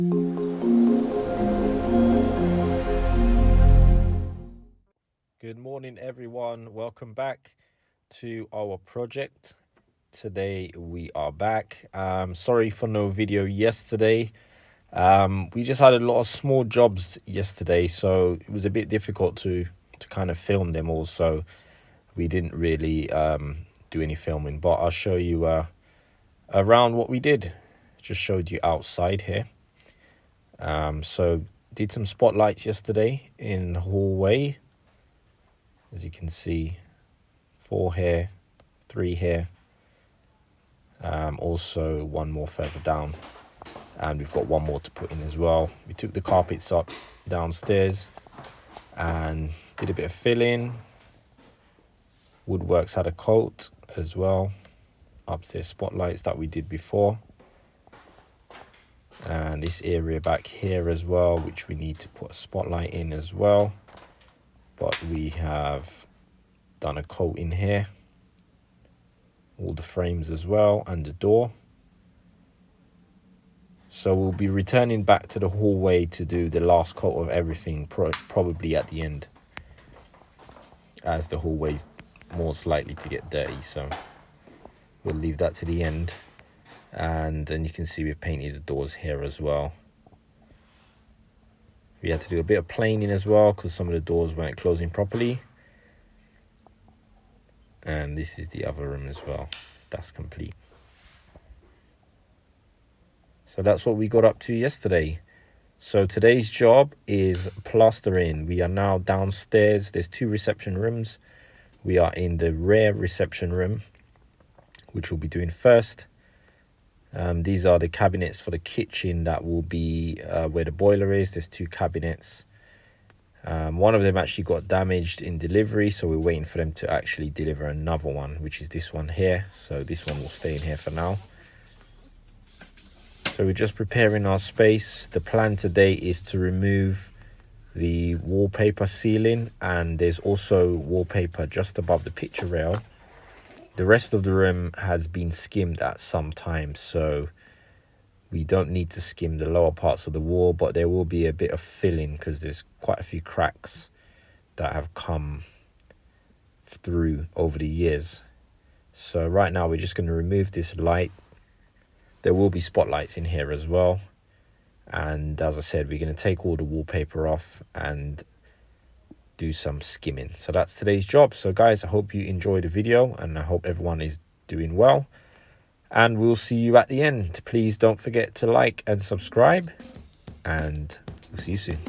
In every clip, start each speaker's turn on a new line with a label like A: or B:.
A: Good morning, everyone. Welcome back to our project. Today we are back. Sorry for no video yesterday. We just had a lot of small jobs yesterday, so it was a bit difficult to kind of film them all. So we didn't really do any filming, but I'll show you around what we did. Just showed you outside here. So did some spotlights yesterday in the hallway. As you can see, 4 here, 3 here, also one more further down, and we've got one more to put in as well. We took the carpets up downstairs and did a bit of filling. Woodworks had a coat as well. Upstairs spotlights that we did before, and this area back here as well, which we need to put a spotlight in as well, but we have done a coat in here, all the frames as well, and the door. So we'll be returning back to the hallway to do the last coat of everything, probably at the end, as the hallway's most likely to get dirty, so we'll leave that to the end. And then you can see we've painted the doors here as well. We had to do a bit of planing as well because some of the doors weren't closing properly. And this is the other room as well. That's complete. So that's what we got up to yesterday. So today's job is plastering. We are now downstairs. There's 2 reception rooms. We are in the rear reception room, which we'll be doing first. These are the cabinets for the kitchen that will be where the boiler is. There's 2 cabinets. One of them actually got damaged in delivery, so we're waiting for them to actually deliver another one, which is this one here. So this one will stay in here for now. So we're just preparing our space. The plan today is to remove the wallpaper ceiling, and there's also wallpaper just above the picture rail. The rest of the room has been skimmed at some time, so we don't need to skim the lower parts of the wall, but there will be a bit of filling because there's quite a few cracks that have come through over the years. So right now we're just going to remove this light. There will be spotlights in here as well. And as I said, we're going to take all the wallpaper off and do some skimming. So that's today's job. So guys, I hope you enjoyed the video and I hope everyone is doing well. And we'll see you at the end. Please don't forget to like and subscribe, and we'll see you soon.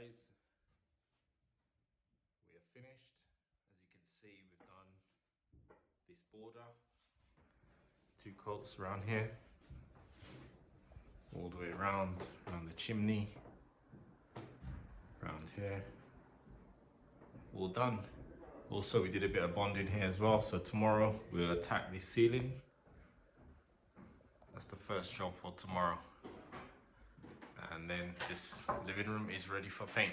A: guys, we are finished. As you can see, we've done this border, 2 coats around here, all the way around the chimney, around here, all done. Also, we did a bit of bonding here as well, so tomorrow we'll attack this ceiling. That's the first job for tomorrow. And then this living room is ready for paint.